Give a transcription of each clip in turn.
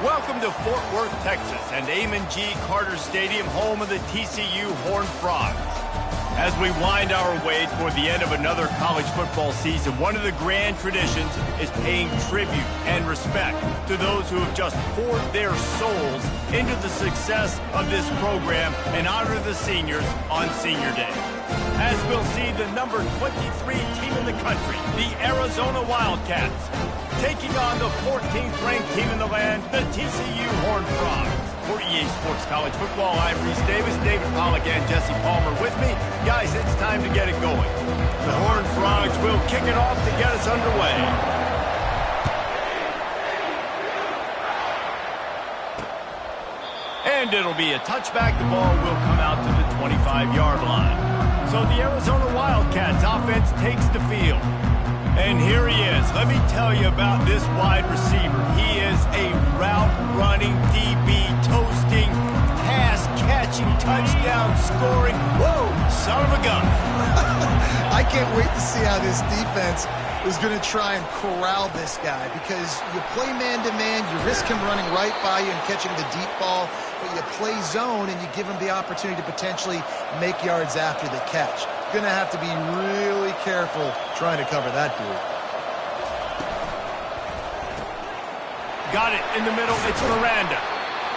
Welcome to Fort Worth, Texas, and Amon G. Carter Stadium, home of the TCU Horned Frogs. As we wind our way toward the end of another college football season, one of the grand traditions is paying tribute and respect to those who have just poured their souls into the success of this program and honor the seniors on Senior Day. As we'll see the number 23 team in the country, the Arizona Wildcats, taking on the 14th ranked team in the land, the TCU Horned Frogs. For EA Sports College Football, I'm Reese Davis, David Pollack, and Jesse Palmer with me. Guys, it's time to get it going. The Horned Frogs will kick it off to get us underway. And it'll be a touchback. The ball will come out to the 25-yard line. So the Arizona Wildcats offense takes the field. And here he is. Let me tell you about this wide receiver. He is a route-running DB, toasting, pass-catching, touchdown-scoring, whoa, son of a gun. I can't wait to see how this defense is going to try and corral this guy, because you play man-to-man, you risk him running right by you and catching the deep ball, but you play zone and you give him the opportunity to potentially make yards after the catch. Going to have to be really careful trying to cover that dude. Got it in the middle. It's Miranda.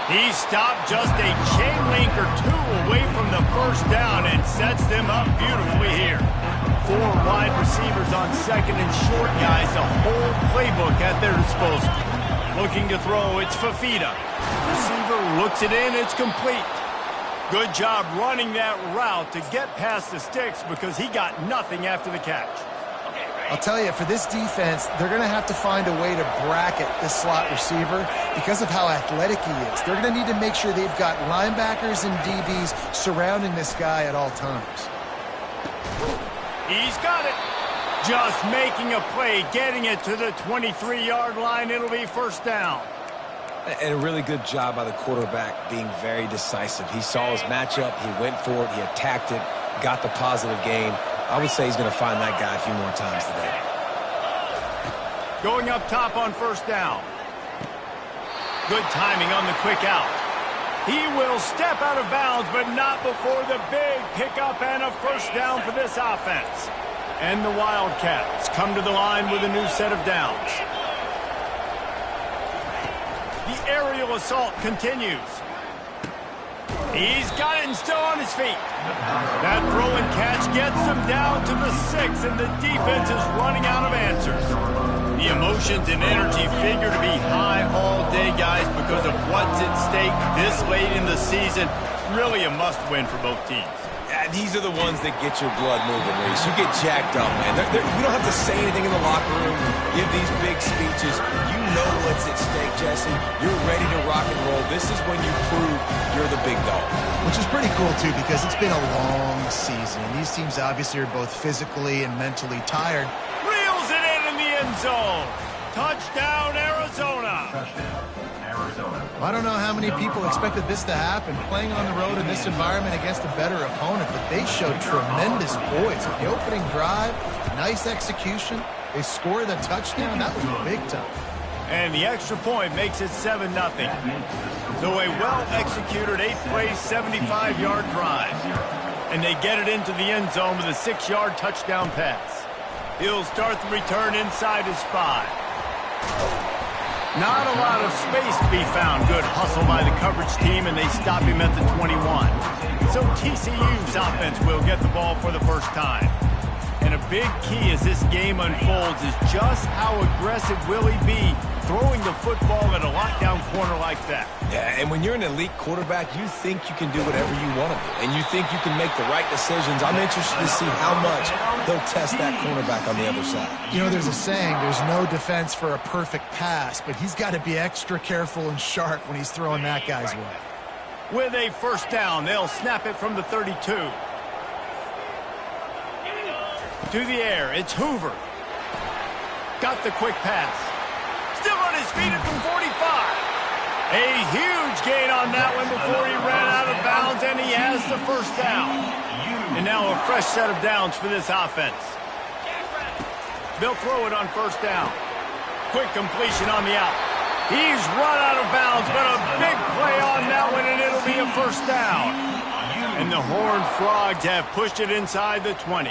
He stopped just a chain link or two away from the first down and sets them up beautifully here. 4 wide receivers on second and short, guys. A whole playbook at their disposal. Looking to throw, it's Fafita. Receiver looks it in, it's complete. Good job running that route to get past the sticks, because he got nothing after the catch. I'll tell you, for this defense, they're going to have to find a way to bracket this slot receiver because of how athletic he is. They're going to need to make sure they've got linebackers and DBs surrounding this guy at all times. He's got it. Just making a play, getting it to the 23-yard line. It'll be first down. And a really good job by the quarterback being very decisive. He saw his matchup, he went for it, he attacked it, got the positive gain. I would say he's going to find that guy a few more times today. Going up top on first down. Good timing on the quick out. He will step out of bounds, but not before the big pickup and a first down for this offense. And the Wildcats come to the line with a new set of downs. The aerial assault continues. He's got it and still on his feet. That throw and catch gets him down to the 6, and the defense is running out of answers. The emotions and energy figure to be high all day, guys, because of what's at stake this late in the season. Really a must-win for both teams. Yeah, these are the ones that get your blood moving, Reese. You get jacked up, man. You don't have to say anything in the locker room, give these big speeches. You know what's at stake, Jesse. You're ready to rock and roll. This is when you prove you're the big dog. Which is pretty cool, too, because it's been a long season. And these teams obviously are both physically and mentally tired. Reels it in the end zone. Touchdown, Arizona. I don't know how many people expected this to happen, playing on the road in this environment against a better opponent, but they showed tremendous poise. The opening drive, nice execution. They scored a touchdown. That was big time. And the extra point makes it 7-0. So a well-executed 8-play, 75-yard drive. And they get it into the end zone with a 6-yard touchdown pass. He'll start the return inside his 5. Not a lot of space to be found. Good hustle by the coverage team, and they stop him at the 21. So TCU's offense will get the ball for the first time. And a big key as this game unfolds is just how aggressive will he be throwing the football at a lockdown corner like that. Yeah, and when you're an elite quarterback, you think you can do whatever you want to do, and you think you can make the right decisions. I'm interested to see how much they'll test that cornerback on the other side. You know, there's a saying, there's no defense for a perfect pass, but he's got to be extra careful and sharp when he's throwing that guy's way. With a first down, they'll snap it from the 32. To the air, it's Hoover. Got the quick pass. Still on his feet at the 45. A huge gain on that one before he ran out of bounds, and he has the first down. And now a fresh set of downs for this offense. They'll throw it on first down. Quick completion on the out. He's run out of bounds, but a big play on that one, and it'll be a first down. And the Horned Frogs have pushed it inside the 20.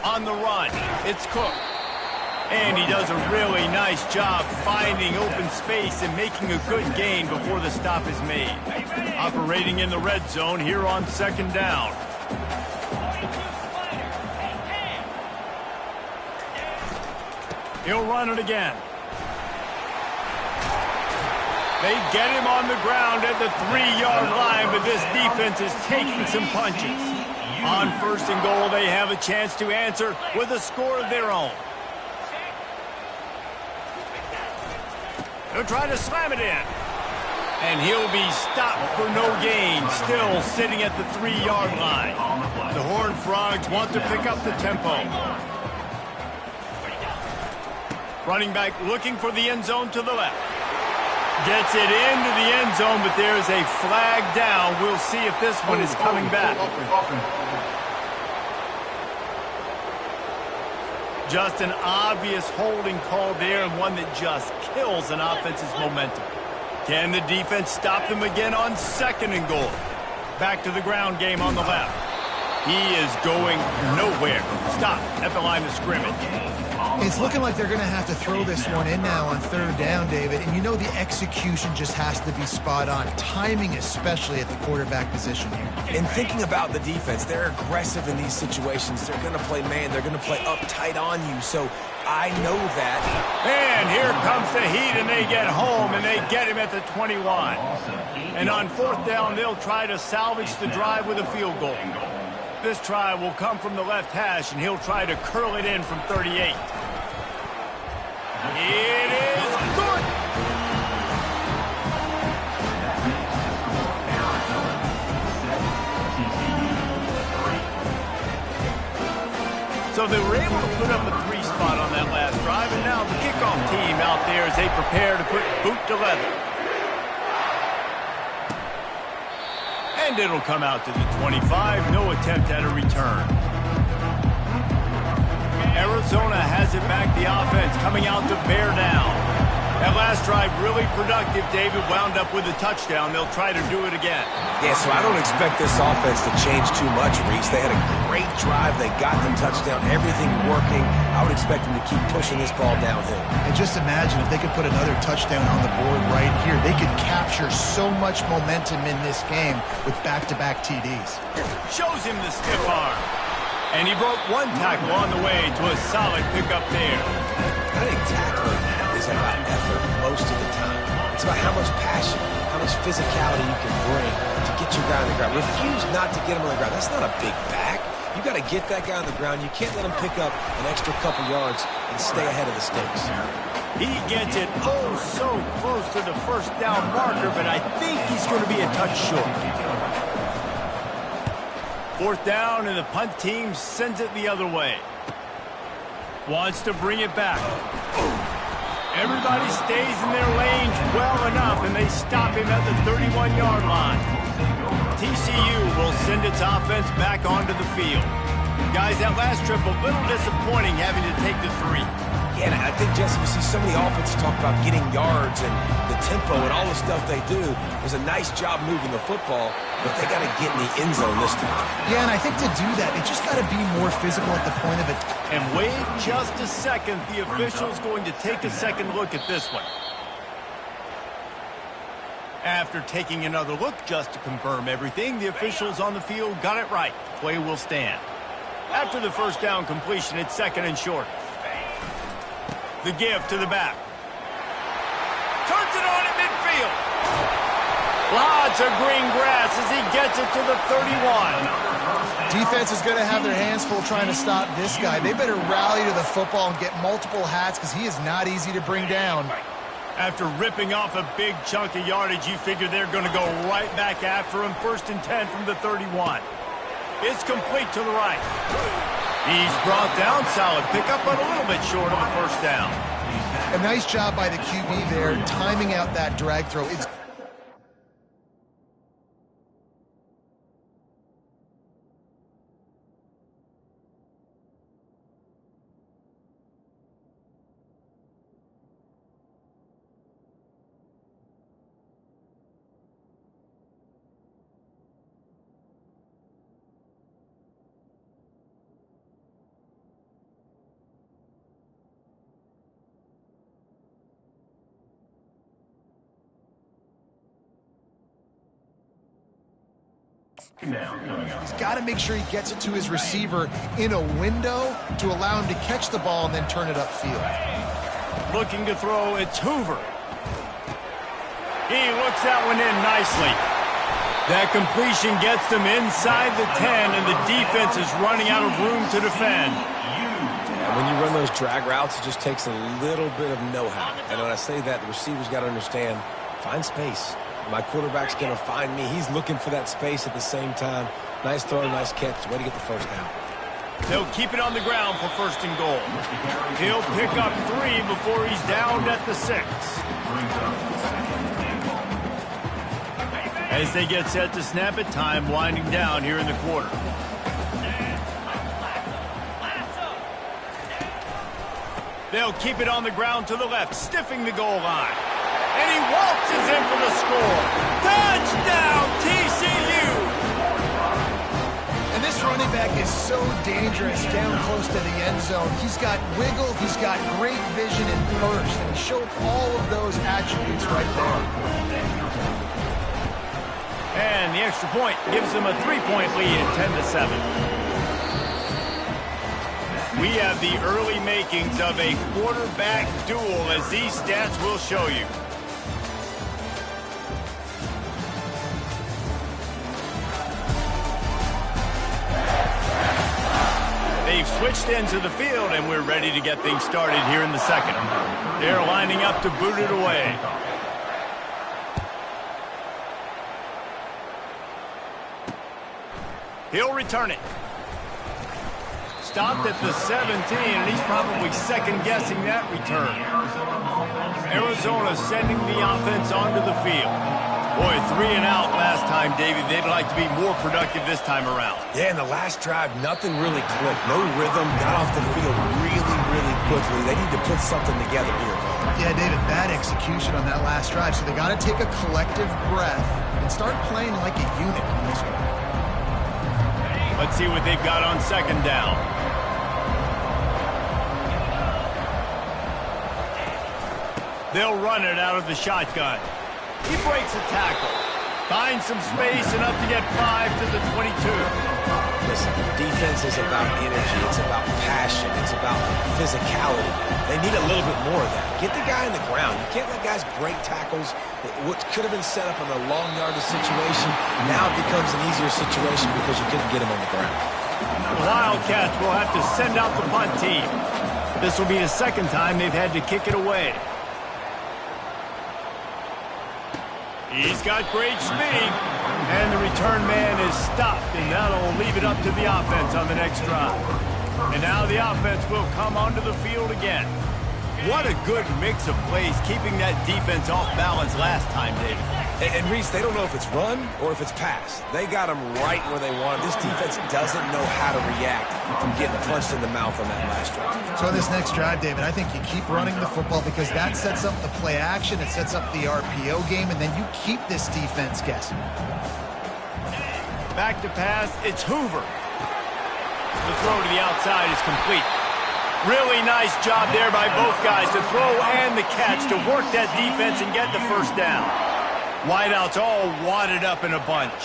On the run, it's Cook. And he does a really nice job finding open space and making a good gain before the stop is made. Operating in the red zone here on second down. He'll run it again. They get him on the ground at the 3-yard line, but this defense is taking some punches. On first and goal, they have a chance to answer with a score of their own. He'll try to slam it in. And he'll be stopped for no gain, still sitting at the 3-yard line. The Horned Frogs want to pick up the tempo. Running back looking for the end zone to the left. Gets it into the end zone, but there's a flag down. We'll see if this one is coming back. Just an obvious holding call there, and one that just kills an offense's momentum. Can the defense stop them again on second and goal? Back to the ground game on the left. He is going nowhere. Stop at the line of scrimmage. It's looking like they're going to have to throw this one in now on third down, David. And you know the execution just has to be spot on. Timing especially at the quarterback position here. And thinking about the defense, they're aggressive in these situations. They're going to play man. They're going to play up tight on you. So I know that. And here comes the heat, and they get home, and they get him at the 21. And on fourth down, they'll try to salvage the drive with a field goal. This try will come from the left hash, and he'll try to curl it in from 38. It is good. So they were able to put up a 3 spot on that last drive, and now the kickoff team out there as they prepare to put boot to leather. And it'll come out to the 25. No attempt at a return. Arizona has it back, the offense coming out to bear down. That last drive really productive. David wound up with a touchdown. They'll try to do it again. Yeah, so I don't expect this offense to change too much, Reese. They had a great drive. They got the touchdown. Everything working. I would expect them to keep pushing this ball downhill. And just imagine if they could put another touchdown on the board right here. They could capture so much momentum in this game with back-to-back TDs. Shows him the stiff arm. And he broke one tackle on the way to a solid pickup there. I think tackling is about effort most of the time. It's about how much passion, how much physicality you can bring to get your guy on the ground. Refuse not to get him on the ground. That's not a big back. You got to get that guy on the ground. You can't let him pick up an extra couple yards and stay ahead of the stakes. He gets it oh so close to the first down marker, but I think he's going to be a touch short. Fourth down, and the punt team sends it the other way. Wants to bring it back. Everybody stays in their lanes well enough, and they stop him at the 31-yard line. TCU will send its offense back onto the field. Guys, that last trip a little disappointing having to take the 3. Yeah, and I think, Jesse, you see so many offenses talk about getting yards and the tempo and all the stuff they do. It was a nice job moving the football, but they got to get in the end zone this time. Yeah, and I think to do that, they just got to be more physical at the point of it. And wait just a second. The official's going to take a second look at this one. After taking another look just to confirm everything, the officials on the field got it right. Play will stand. After the first down completion, it's second and short. The give to the back. Turns it on at midfield. Lots of green grass as he gets it to the 31. Defense is going to have their hands full trying to stop this guy. They better rally to the football and get multiple hats because he is not easy to bring down. After ripping off a big chunk of yardage, you figure they're going to go right back after him. First and 10 from the 31. It's complete to the right. He's brought down. Solid pickup, but a little bit short of the first down. A nice job by the QB there, timing out that drag throw. It's He's got to make sure he gets it to his receiver in a window to allow him to catch the ball and then turn it upfield. Looking to throw, it's Hoover. He looks that one in nicely. That completion gets them inside the 10, and the defense is running out of room to defend. Yeah, when you run those drag routes, it just takes a little bit of know-how. And when I say that, the receiver's got to understand, find space. My quarterback's going to find me. He's looking for that space at the same time. Nice throw, nice catch. Way to get the first down. They'll keep it on the ground for 1st and goal. He'll pick up 3 before he's downed at the 6. As they get set to snap it, time winding down here in the quarter. They'll keep it on the ground to the left, stiffing the goal line. And he waltzes in for the score. Touchdown, TCU! And this running back is so dangerous down close to the end zone. He's got wiggle, he's got great vision and burst, and he showed all of those attributes right there. And the extra point gives them a 3-point lead at 10-7. We have the early makings of a quarterback duel, as these stats will show you. They've switched into the field, and we're ready to get things started here in the second. They're lining up to boot it away. He'll return it. Stopped at the 17, and he's probably second-guessing that return. Arizona sending the offense onto the field. Boy, 3 and out last time, David. They'd like to be more productive this time around. Yeah, in the last drive, nothing really clicked. No rhythm, got off the field really quickly. They need to put something together here. Yeah, David, bad execution on that last drive, so they got to take a collective breath and start playing like a unit on this one. Let's see what they've got on 2nd down. They'll run it out of the shotgun. He breaks a tackle. Finds some space enough to get 5 to the 22. Listen, defense is about energy. It's about passion. It's about physicality. They need a little bit more of that. Get the guy on the ground. You can't let guys break tackles. What could have been set up in a long yardage situation, now it becomes an easier situation because you couldn't get him on the ground. The Wildcats will have to send out the punt team. This will be the 2nd time they've had to kick it away. He's got great speed, and the return man is stopped, and that'll leave it up to the offense on the next drive. And now the offense will come onto the field again. What a good mix of plays, keeping that defense off balance last time, David. And Reese, they don't know if it's run or if it's pass. They got them right where they want. This defense doesn't know how to react from getting punched in the mouth on that last drive. So on this next drive, David, I think you keep running the football because that sets up the play action, it sets up the RPO game, and then you keep this defense guessing. Back to pass, it's Hoover. The throw to the outside is complete. Really nice job there by both guys to throw and the catch to work that defense and get the 1st down. Wideouts all wadded up in a bunch.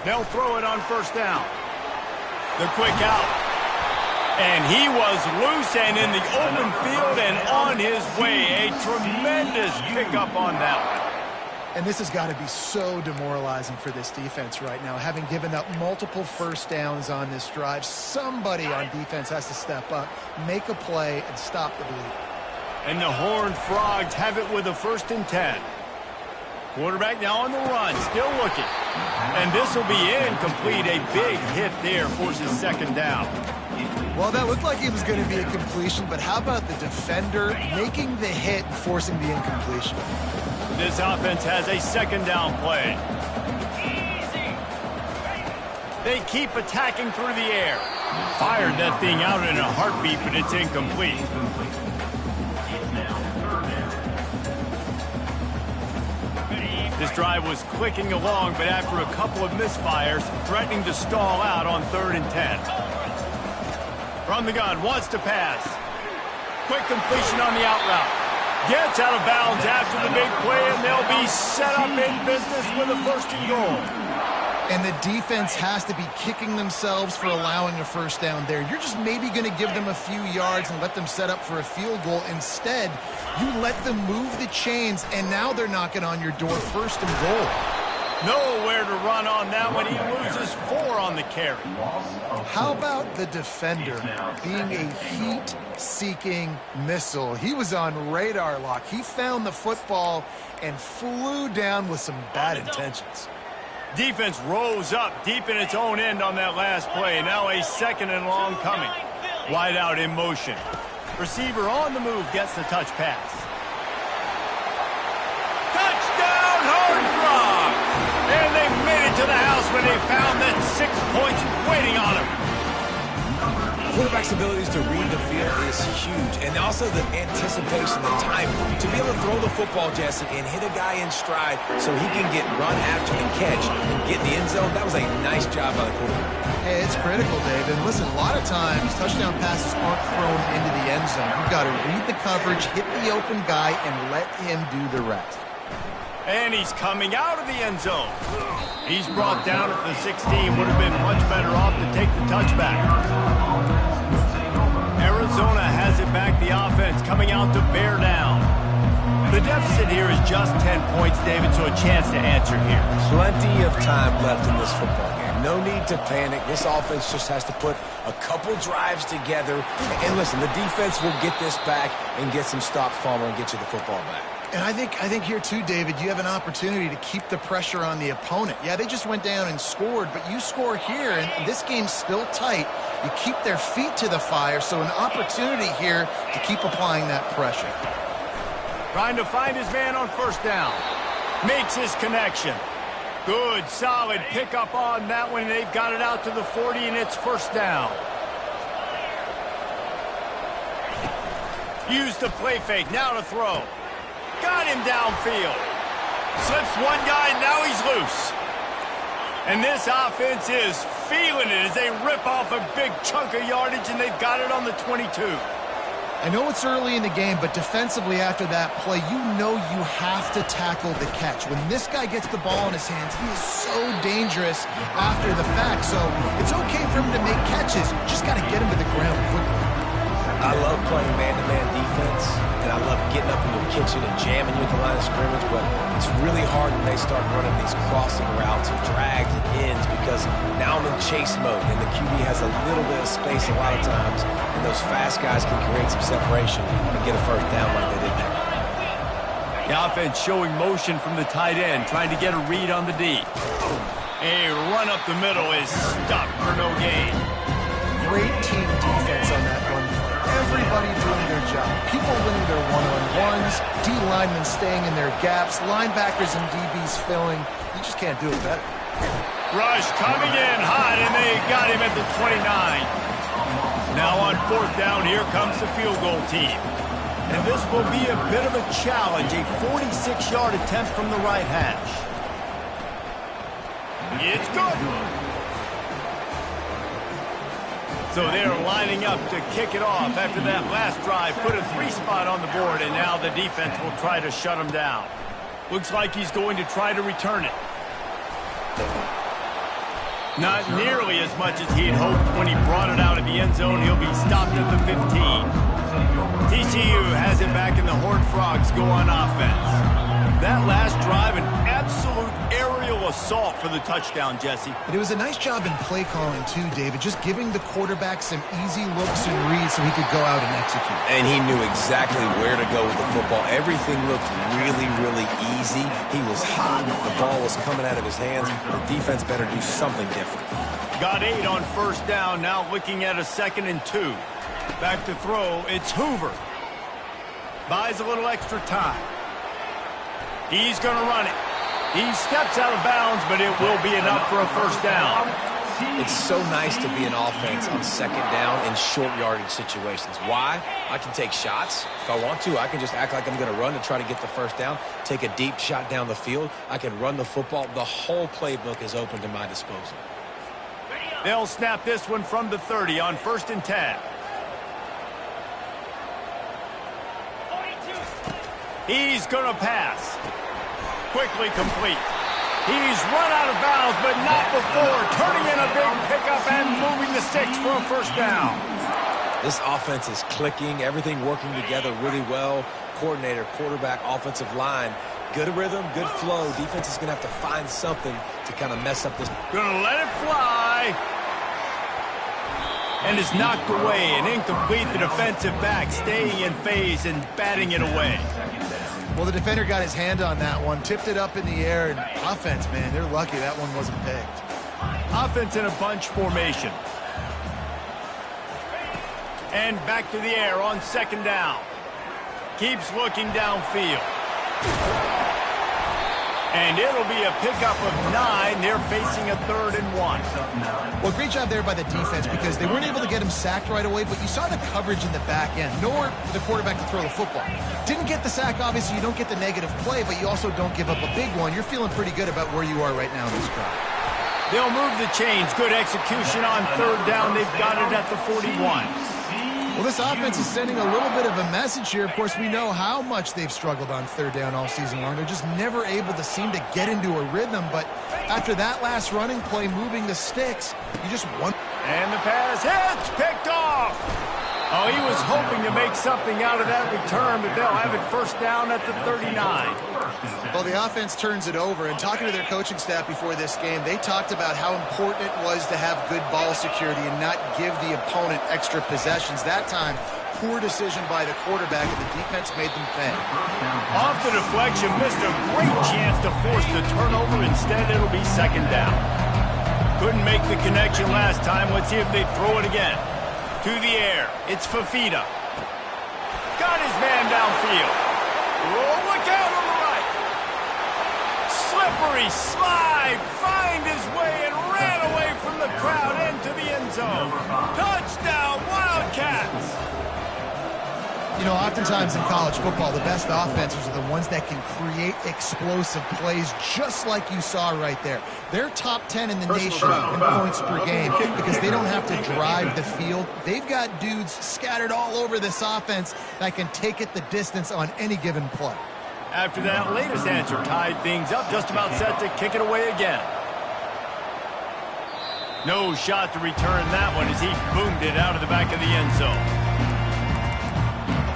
They'll throw it on 1st down. The quick out. And he was loose and in the open field and on his way. A tremendous pickup on that one. And this has got to be so demoralizing for this defense right now. Having given up multiple 1st downs on this drive, somebody on defense has to step up, make a play, and stop the bleed. And the Horned Frogs have it with a 1st and 10. Quarterback now on the run, still looking. And this will be incomplete. A big hit there forces 2nd down. Well, that looked like it was going to be a completion, but how about the defender making the hit and forcing the incompletion? This offense has a 2nd down play. They keep attacking through the air. Fired that thing out in a heartbeat, but it's incomplete. This drive was clicking along, but after a couple of misfires, threatening to stall out on 3rd and 10. From the gun, wants to pass. Quick completion on the out route. Gets out of bounds after the big play, and they'll be set up in business with a 1st and goal. And the defense has to be kicking themselves for allowing a 1st down there. You're just maybe going to give them a few yards and let them set up for a field goal. Instead, you let them move the chains, and now they're knocking on your door 1st and goal. Nowhere to run on that one. He loses 4 on the carry. How about the defender being a heat-seeking missile? He was on radar lock. He found the football and flew down with some bad intentions. Defense rose up deep in its own end on that last play. Now a 2nd and long coming. Wide out in motion. Receiver on the move gets the touch pass. Touchdown, Horned Frogs! And they made it to the house when they found that 6 points waiting on them. Quarterback's abilities to read the field is huge, and also the anticipation, the time to be able to throw the football, Jesse, and hit a guy in stride so he can get run after the catch and get in the end zone. That was a nice job by the quarterback. Hey, it's critical, Dave. And listen, a lot of times touchdown passes aren't thrown into the end zone. You've got to read the coverage, hit the open guy, and let him do the rest. And he's coming out of the end zone. He's brought down at the 16. Would have been much better off to take the touchback. Arizona has it back, the offense coming out to bear down. The deficit here is just 10 points, David, so a chance to answer here. Plenty of time left in this football game. No need to panic. This offense just has to put a couple drives together. And listen, the defense will get this back and get some stops following and get you the football back. And I think here too, David, you have an opportunity to keep the pressure on the opponent. Yeah, they just went down and scored, but you score here, and this game's still tight. You keep their feet to the fire, so an opportunity here to keep applying that pressure. Trying to find his man on 1st down. Makes his connection. Good, solid pickup on that one. They've got it out to the 40, and it's 1st down. Use the play fake, now to throw. Got him downfield. Slips one guy, now he's loose. And this offense is feeling it as they rip off a big chunk of yardage, and they've got it on the 22. I know it's early in the game, but defensively after that play, you know you have to tackle the catch. When this guy gets the ball in his hands, he is so dangerous after the fact. So it's okay for him to make catches. You just got to get him to the ground quickly. I love playing man-to-man defense, and I love getting up in your kitchen and jamming you at the line of scrimmage, but it's really hard when they start running these crossing routes and drags and ends because now I'm in chase mode, and the QB has a little bit of space a lot of times, and those fast guys can create some separation and get a 1st down like they did there. The offense showing motion from the tight end, trying to get a read on the D. A run up the middle is stopped for no gain. Great team defense on that run. Everybody doing their job. People winning their one-on-ones, D linemen staying in their gaps, linebackers and DBs filling. You just can't do it better. Rush coming in hot, and they got him at the 29. Now on 4th down, here comes the field goal team. And this will be a bit of a challenge, a 46-yard attempt from the right hash. It's good. So they're lining up to kick it off after that last drive. Put a 3 spot on the board, and now the defense will try to shut him down. Looks like he's going to try to return it. Not nearly as much as he'd hoped when he brought it out of the end zone. He'll be stopped at the 15. TCU has it back, and the Horned Frogs go on offense. That last drive, an absolute aerial assault for the touchdown, Jesse. But it was a nice job in play calling, too, David, just giving the quarterback some easy looks and reads so he could go out and execute. And he knew exactly where to go with the football. Everything looked really, really easy. He was hot. The ball was coming out of his hands. The defense better do something different. Got 8 on 1st down, now looking at a 2nd and 2. Back to throw, it's Hoover. Buys a little extra time. He's going to run it. He steps out of bounds, but it will be enough for a 1st down. It's so nice to be an offense on 2nd down in short yardage situations. Why? I can take shots. If I want to, I can just act like I'm going to run to try to get the 1st down, take a deep shot down the field. I can run the football. The whole playbook is open to my disposal. They'll snap this one from the 30 on 1st and 10. He's going to pass. Quickly complete. He's run out of bounds, but not before turning in a big pickup and moving the sticks for a first down. This offense is clicking, everything working together really well. Coordinator, quarterback, offensive line. Good rhythm, good flow. Defense is going to have to find something to kind of mess up this. Going to let it fly. And is knocked away and incomplete. The defensive back staying in phase and batting it away. Well, the defender got his hand on that one, tipped it up in the air, and offense, man, they're lucky that one wasn't picked. Offense in a bunch formation. And back to the air on second down. Keeps looking downfield. And it'll be a pickup of 9. They're facing a 3rd and 1. Well, great job there by the defense because they weren't able to get him sacked right away, but you saw the coverage in the back end. Nowhere for the quarterback to throw the football. Didn't get the sack, obviously. You don't get the negative play, but you also don't give up a big one. You're feeling pretty good about where you are right now in this drive. They'll move the chains. Good execution on 3rd down. They've got it at the 41. Well, this offense is sending a little bit of a message here. Of course, we know how much they've struggled on 3rd down all season long. They're just never able to seem to get into a rhythm. But after that last running play, moving the sticks, you just want. And the pass hits, picked off. Oh, he was hoping to make something out of that return, but they'll have it first down at the 39. Well, the offense turns it over, and talking to their coaching staff before this game, they talked about how important it was to have good ball security and not give the opponent extra possessions. That time, poor decision by the quarterback, and the defense made them pay. Off the deflection, missed a great chance to force the turnover. Instead, it'll be second down. Couldn't make the connection last time. Let's see if they throw it again. To the air, it's Fafita. Got his man downfield. Oh, look out on the right. Slippery slide, find his way and ran away from the crowd into the end zone. Touchdown, Wildcats. You know, oftentimes in college football, the best offenses are the ones that can create explosive plays just like you saw right there. They're top 10 in the nation in points per game because they don't have to drive the field. They've got dudes scattered all over this offense that can take it the distance on any given play. After that latest answer tied things up, just about set to kick it away again. No shot to return that one as he boomed it out of the back of the end zone.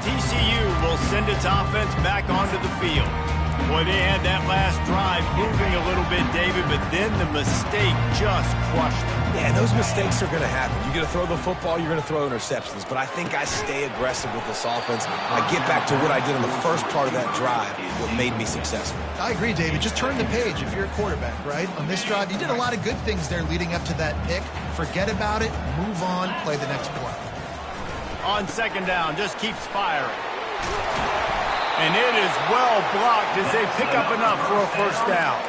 TCU will send its offense back onto the field. Boy, they had that last drive moving a little bit, David, but then the mistake just crushed them. Yeah, and those mistakes are going to happen. You're going to throw the football, you're going to throw interceptions. But I think I stay aggressive with this offense. I get back to what I did in the first part of that drive, what made me successful. I agree, David. Just turn the page if you're a quarterback, right? On this drive, you did a lot of good things there leading up to that pick. Forget about it, move on, play the next play. On second down, just keeps firing. And it is well blocked as they pick up enough for a first down.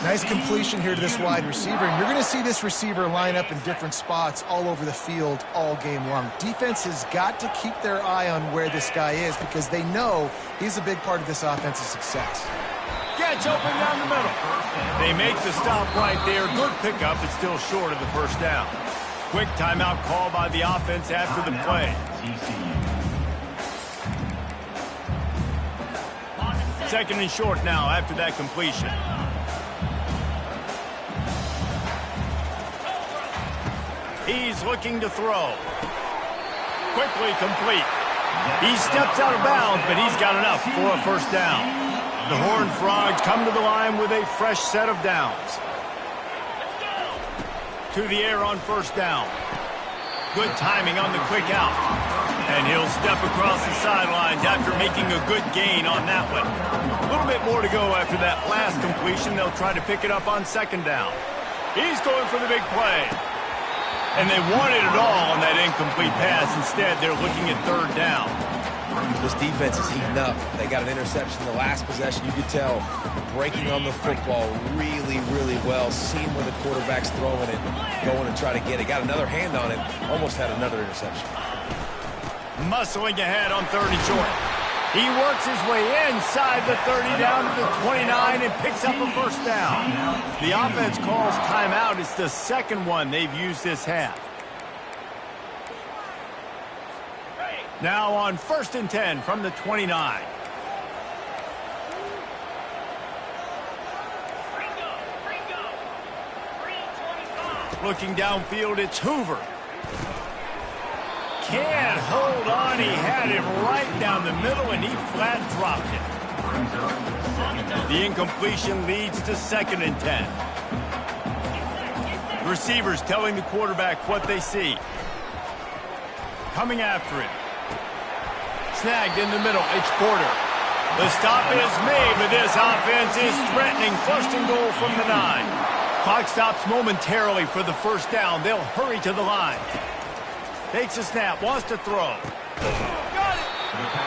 Nice completion here to this wide receiver. And you're going to see this receiver line up in different spots all over the field all game long. Defense has got to keep their eye on where this guy is because they know he's a big part of this offense's success. Gets open down the middle. They make the stop right there. Good pickup, but still short of the first down. Quick timeout call by the offense after the play. Second and short now after that completion. He's looking to throw. Quickly complete. He steps out of bounds, but he's got enough for a first down. The Horned Frogs come to the line with a fresh set of downs. To the air on first down. Good timing on the quick out. And he'll step across the sidelines after making a good gain on that one. A little bit more to go after that last completion. They'll try to pick it up on second down. He's going for the big play. And they wanted it all on that incomplete pass. Instead, they're looking at third down. This defense is heating up. They got an interception in the last possession. You could tell breaking on the football really, really well. Seeing where the quarterback's throwing it, going to try to get it. Got another hand on it. Almost had another interception. Muscling ahead on third and short. He works his way inside the 30 down to the 29 and picks up a first down. The offense calls timeout. It's the second one they've used this half. Now on first and 10 from the 29. Looking downfield, it's Hoover. Can't hold on. He had it right down the middle, and he flat dropped it. The incompletion leads to 2nd and 10. Receivers telling the quarterback what they see. Coming after it. Snagged in the middle. It's Porter. The stop is made, but this offense is threatening. 1st and goal from the 9. Clock stops momentarily for the 1st down. They'll hurry to the line. Takes a snap, wants to throw. Got it!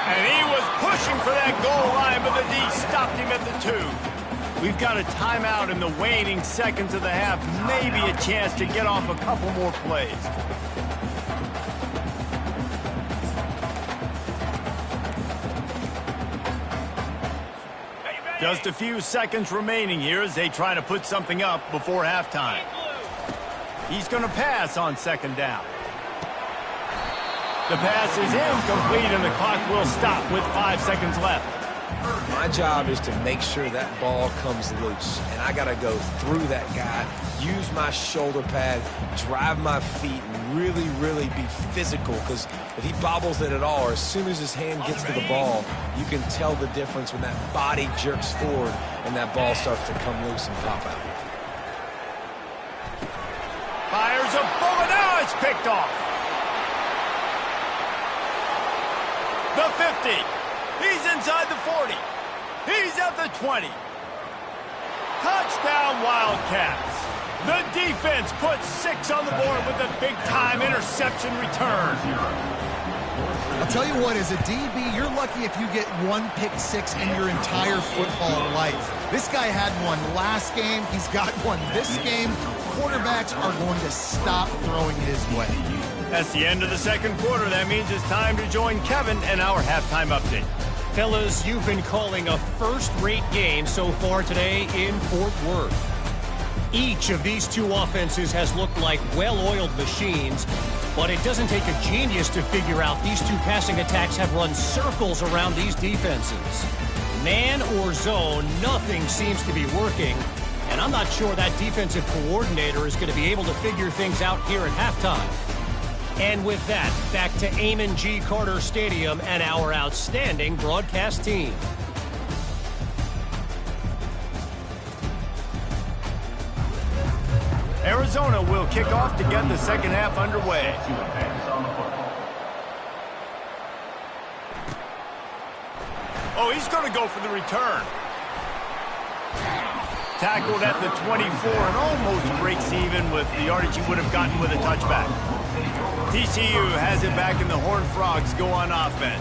And he was pushing for that goal line, but the D stopped him at the 2. We've got a timeout in the waning seconds of the half. Maybe a chance to get off a couple more plays. Just a few seconds remaining here as they try to put something up before halftime. He's going to pass on 2nd down. The pass is incomplete, and the clock will stop with 5 seconds left. My job is to make sure that ball comes loose, and I got to go through that guy, use my shoulder pad, drive my feet, and really, really be physical, because if he bobbles it at all, or as soon as his hand gets to the ball, you can tell the difference when that body jerks forward and that ball starts to come loose and pop out. Fires a bullet. Now it's picked off. The 50. He's inside the 40. He's at the 20. Touchdown, Wildcats. The defense puts 6 on the board with a big-time interception return. I'll tell you what, as a DB, you're lucky if you get 1 pick 6 in your entire football life. This guy had one last game. He's got one this game. Quarterbacks are going to stop throwing his way. That's the end of the 2nd quarter. That means it's time to join Kevin and our halftime update. Fellas, you've been calling a first-rate game so far today in Fort Worth. Each of these 2 offenses has looked like well-oiled machines, but it doesn't take a genius to figure out these 2 passing attacks have run circles around these defenses. Man or zone, nothing seems to be working, and I'm not sure that defensive coordinator is going to be able to figure things out here at halftime. And with that, back to Amon G. Carter Stadium and our outstanding broadcast team. Arizona will kick off to get the 2nd half underway. Oh, he's going to go for the return. Tackled at the 24 and almost breaks even with the yardage he would have gotten with a touchback. TCU has it back in the Horned Frogs go on offense.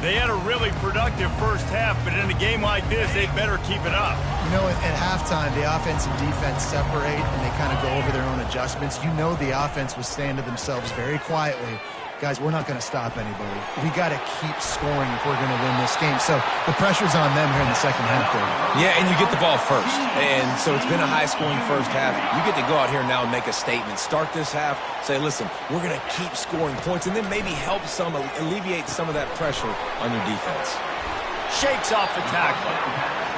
They had a really productive 1st half, but in a game like this, they better keep it up. You know, at halftime, the offense and defense separate, and they kind of go over their own adjustments. You know the offense was saying to themselves very quietly, guys, we're not going to stop anybody. We got to keep scoring if we're going to win this game. So the pressure's on them here in the 2nd half, David. Yeah, and you get the ball first. And so it's been a high-scoring 1st half. You get to go out here now and make a statement. Start this half, say, listen, we're going to keep scoring points, and then maybe help alleviate some of that pressure on your defense. Shakes off the tackle.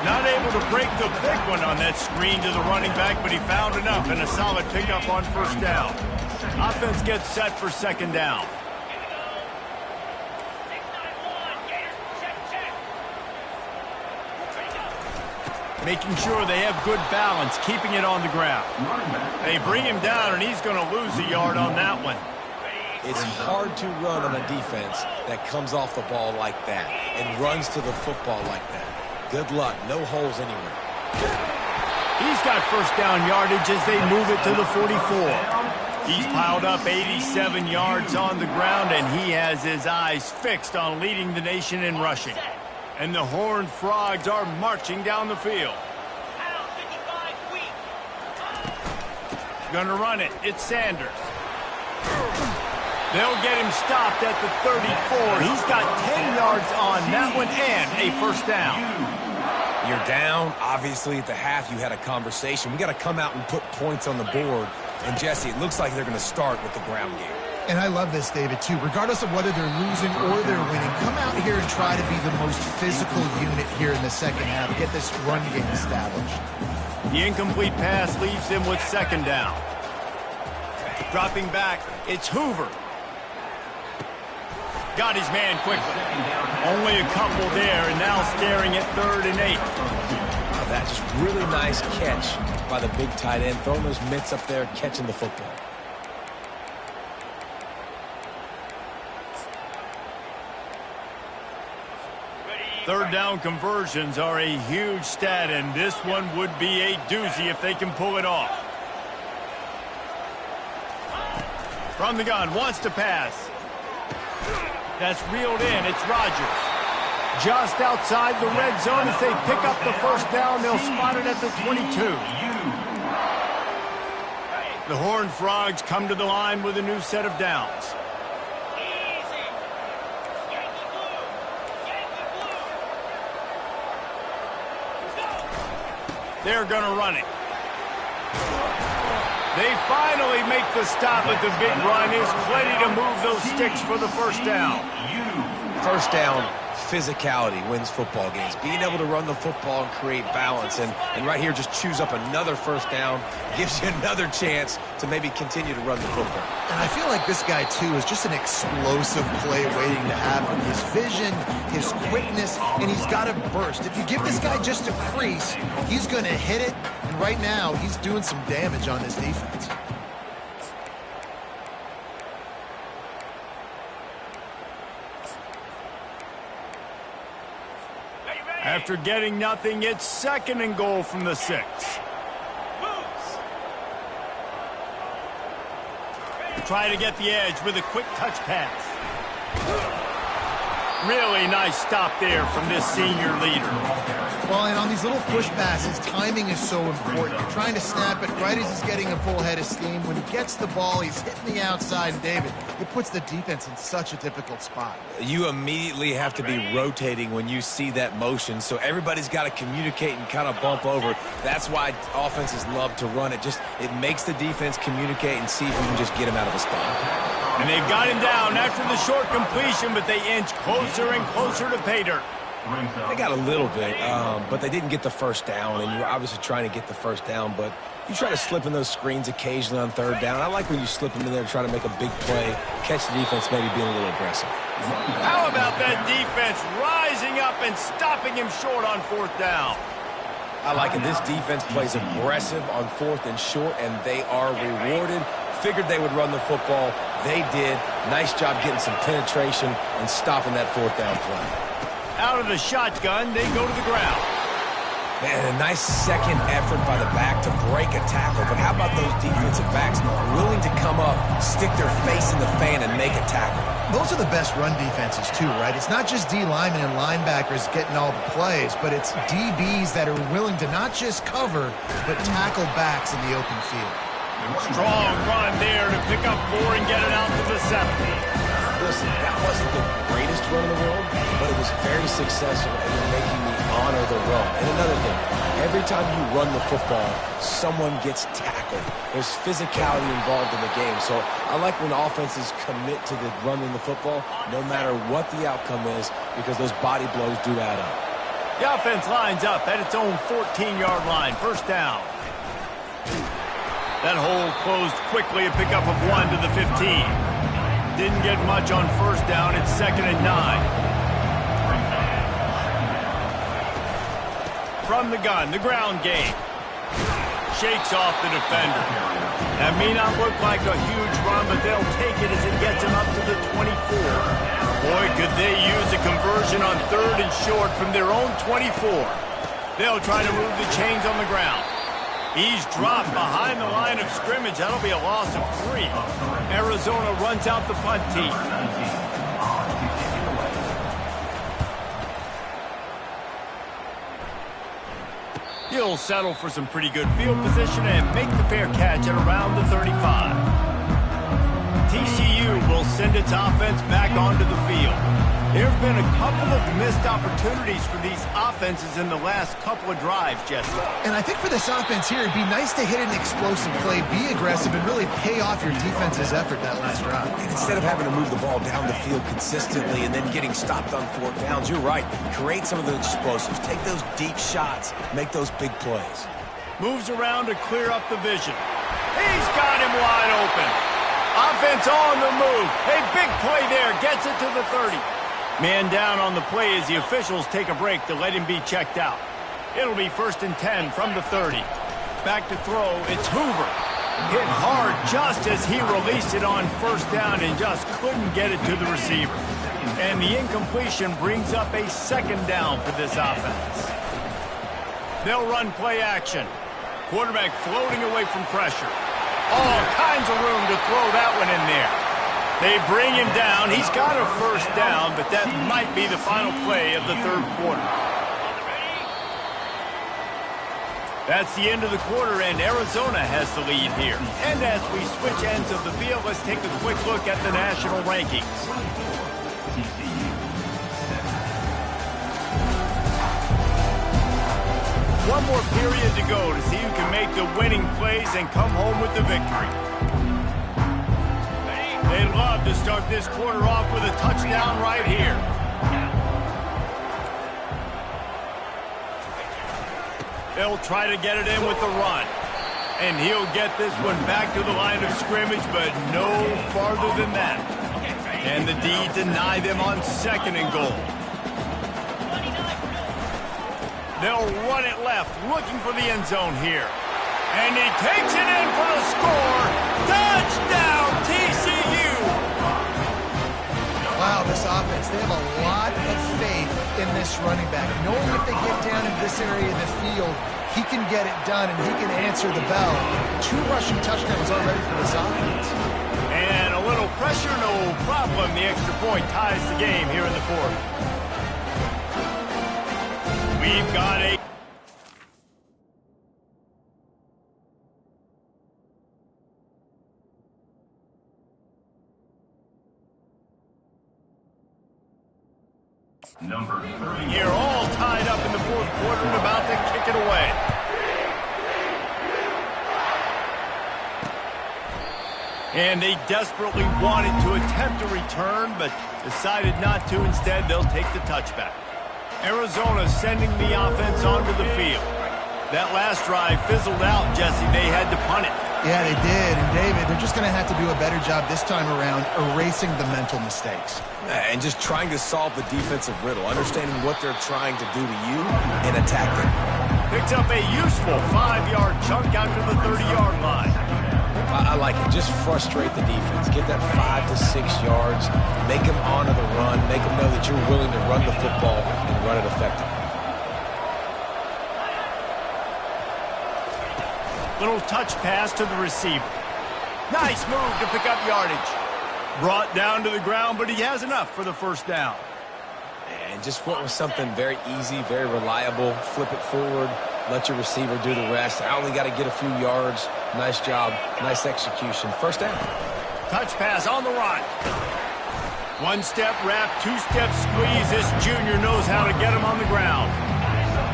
Not able to break the big one on that screen to the running back, but he found enough and a solid pickup on 1st down. Offense gets set for 2nd down. Making sure they have good balance, keeping it on the ground. They bring him down, and he's going to lose a yard on that one. It's hard to run on a defense that comes off the ball like that and runs to the football like that. Good luck. No holes anywhere. He's got 1st down yardage as they move it to the 44. He's piled up 87 yards on the ground, and he has his eyes fixed on leading the nation in rushing. And the Horned Frogs are marching down the field. Gonna run it. It's Sanders. They'll get him stopped at the 34. He's got 10 yards on that one and a 1st down. You're down. Obviously, at the half, you had a conversation. We got to come out and put points on the board. And, Jesse, it looks like they're going to start with the ground game. And I love this, David, too. Regardless of whether they're losing or they're winning, come out here and try to be the most physical unit here in the 2nd half. Get this run game established. The incomplete pass leaves him with 2nd down. Dropping back, it's Hoover. Got his man quickly. Only a couple there, and now staring at 3rd and 8. That just really nice catch by the big tight end, throwing those mitts up there, catching the football. Third down conversions are a huge stat, and this one would be a doozy if they can pull it off. From the gun, wants to pass. That's reeled in. It's Rodgers. Just outside the red zone as they pick up the first down. They'll spot it at the 22. The Horned Frogs come to the line with a new set of downs. They're going to run it. They finally make the stop at the big run. Is plenty to move those sticks for the first down. First down, physicality wins football games. Being able to run the football and create balance. And right here, just choose up another first down. Gives you another chance to maybe continue to run the football. And I feel like this guy, too, is just an explosive play waiting to happen. His vision, his quickness, and he's got to burst. If you give this guy just a crease, he's going to hit it. And right now, he's doing some damage on this defense. After getting nothing, it's 2nd and goal from the 6. Try to get the edge with a quick touch pass. Really nice stop there from this senior leader. Well, and on these little push passes, timing is so important. You're trying to snap it right as he's getting a full head of steam. When he gets the ball, he's hitting the outside, and David, it puts the defense in such a difficult spot. You immediately have to be rotating when you see that motion, so everybody's got to communicate and kind of bump over. That's why offenses love to run it. It makes the defense communicate and see if you can just get him out of a spot. And they've got him down after the short completion, but they inch closer and closer to pay dirt. They got a little bit, but they didn't get the first down, and you're obviously trying to get the first down, but you try to slip in those screens occasionally on 3rd down. I like when you slip them in there to try to make a big play, catch the defense maybe being a little aggressive. How about that defense rising up and stopping him short on 4th down? I like it. This defense plays aggressive on 4th and short, and they are rewarded. Figured they would run the football. They did. Nice job getting some penetration and stopping that 4th down play. Out of the shotgun, they go to the ground. Man, a nice second effort by the back to break a tackle. But how about those defensive backs willing to come up, stick their face in the fan, and make a tackle? Those are the best run defenses, too, right? It's not just D linemen and linebackers getting all the plays, but it's DBs that are willing to not just cover, but tackle backs in the open field. Strong run there to pick up 4 and get it out to the 7. Listen, that wasn't the greatest run in the world, but it was very successful in making me honor the run. And another thing, every time you run the football, someone gets tackled. There's physicality involved in the game. So I like when offenses commit to the running the football, no matter what the outcome is, because those body blows do add up. The offense lines up at its own 14-yard line. First down. That hole closed quickly, a pickup of 1 to the 15. Didn't get much on first down. It's 2nd and 9. From the gun, the ground game. Shakes off the defender. That may not look like a huge run, but they'll take it as it gets him up to the 24. Boy, could they use a conversion on 3rd and short from their own 24. They'll try to move the chains on the ground. He's dropped behind the line of scrimmage. That'll be a loss of 3. Arizona runs out the punt team. He'll settle for some pretty good field position and make the fair catch at around the 35. TCU will send its offense back onto the field. There have been a couple of missed opportunities for these offenses in the last couple of drives, Jesse. And I think for this offense here, it'd be nice to hit an explosive play, be aggressive, and really pay off your defense's effort that last drive. And instead of having to move the ball down the field consistently and then getting stopped on 4th downs, you're right. Create some of those explosives. Take those deep shots. Make those big plays. Moves around to clear up the vision. He's got him wide open. Offense on the move. A big play there. Gets it to the 30. Man down on the play as the officials take a break to let him be checked out. It'll be 1st and 10 from the 30. Back to throw. It's Hoover. Hit hard just as he released it on 1st down and just couldn't get it to the receiver. And the incompletion brings up a 2nd down for this offense. They'll run play action. Quarterback floating away from pressure. All kinds of room to throw that one in there. They bring him down. He's got a 1st down, but that might be the final play of the 3rd quarter. That's the end of the quarter, and Arizona has the lead here. And as we switch ends of the field, let's take a quick look at the national rankings. One more period to go to see who can make the winning plays and come home with the victory. They'd love to start this quarter off with a touchdown right here. They'll try to get it in with the run. And he'll get this one back to the line of scrimmage, but no farther than that. And the D deny them on 2nd and goal. They'll run it left, looking for the end zone here. And he takes it in for the score. Touchdown, TCU! Wow, this offense, they have a lot of faith in this running back. Knowing if they get down in this area of the field, he can get it done and he can answer the bell. 2 rushing touchdowns already for this offense. And a little pressure, no problem. The extra point ties the game here in the 4th. We've got a... Number 30. Here, all tied up in the 4th quarter and about to kick it away. And they desperately wanted to attempt a return, but decided not to. Instead, they'll take the touchback. Arizona sending the offense onto the field. That last drive fizzled out, Jesse. They had to punt it. Yeah, they did. And, David, they're just going to have to do a better job this time around erasing the mental mistakes. And just trying to solve the defensive riddle, understanding what they're trying to do to you and attack them. Picks up a useful 5-yard chunk out to the 30-yard line. I like it. Just frustrate the defense. Get that 5 to 6 yards. Make them honor the run. Make them know that you're willing to run the football and run it effectively. Little touch pass to the receiver. Nice move to pick up yardage. Brought down to the ground, but he has enough for the 1st down. And just went with something very easy, very reliable. Flip it forward. Let your receiver do the rest. I only got to get a few yards. Nice job. Nice execution. 1st down. Touch pass on the run. 1-step wrap, 2-step squeeze. This junior knows how to get him on the ground.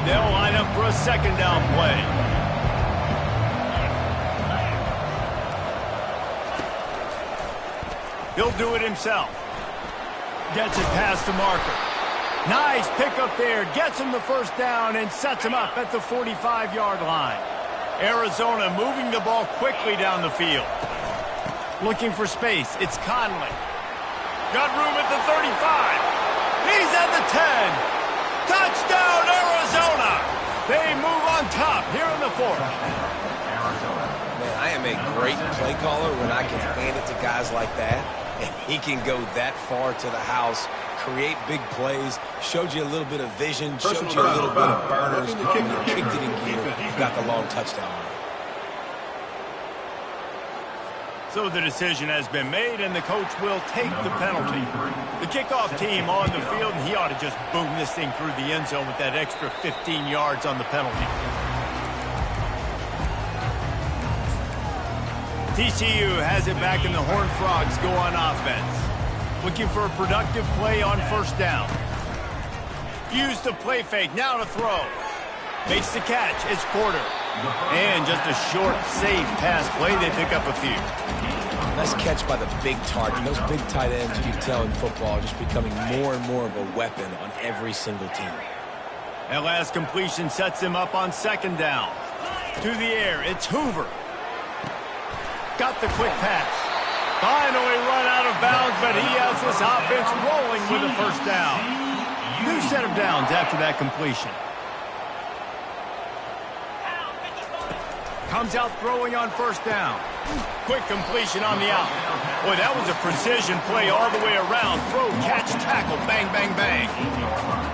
They'll line up for a 2nd down play. He'll do it himself. Gets it past the marker. Nice pickup there. Gets him the 1st down and sets him up at the 45-yard line. Arizona moving the ball quickly down the field. Looking for space. It's Conley. Got room at the 35. He's at the 10. Touchdown, Arizona. They move on top here in the 4th. Man, I am a great play caller when I can hand it to guys like that. And he can go that far to the house, create big plays, showed you a little bit of vision, showed you a little bit of burners, and you kicked it in gear, got the long touchdown. So the decision has been made, and the coach will take the penalty. The kickoff team on the field, and he ought to just boom this thing through the end zone with that extra 15 yards on the penalty. TCU has it back, and the Horned Frogs go on offense. Looking for a productive play on 1st down. Use the play fake, now to throw. Makes the catch, it's Porter. And just a short, safe pass play, they pick up a few. Nice catch by the big target. Those big tight ends, you can tell in football, are just becoming more and more of a weapon on every single team. That last completion sets him up on 2nd down. To the air, it's Hoover. Got the quick pass. Finally run out of bounds, but he has this offense rolling with a first down. New set of downs after that completion. Comes out throwing on first down. Quick completion on the out. Boy, that was a precision play all the way around. Throw, catch, tackle, bang, bang, bang.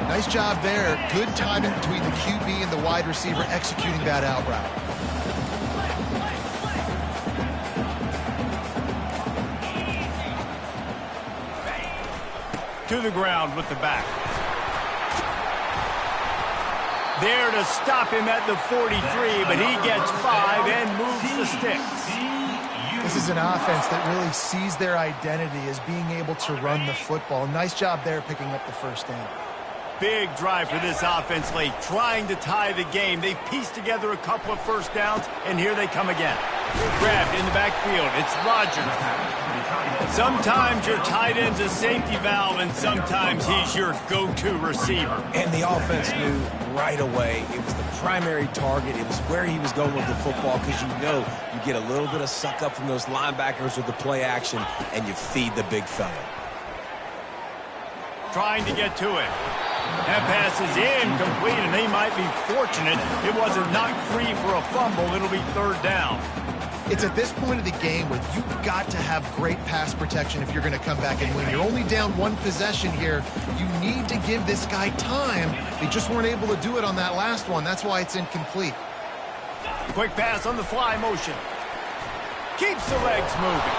Nice job there. Good timing between the QB and the wide receiver executing that out route. To the ground with the back. There to stop him at the 43, but he gets 5 and moves the sticks. This is an offense that really sees their identity as being able to run the football. Nice job there picking up the first down. Big drive for this offense late, trying to tie the game. They pieced together a couple of first downs, and here they come again. Grabbed in the backfield. It's Rodgers. Sometimes your tight end's a safety valve, and sometimes he's your go-to receiver. And the offense knew right away it was the primary target. It was where he was going with the football, because you know you get a little bit of suck up from those linebackers with the play action, and you feed the big fella. Trying to get to it. That pass is incomplete, and they might be fortunate it wasn't knocked free for a fumble. It'll be third down. It's at this point of the game where you've got to have great pass protection if you're going to come back and win. You're only down one possession here. You need to give this guy time. They just weren't able to do it on that last one. That's why it's incomplete. Quick pass on the fly motion. Keeps the legs moving.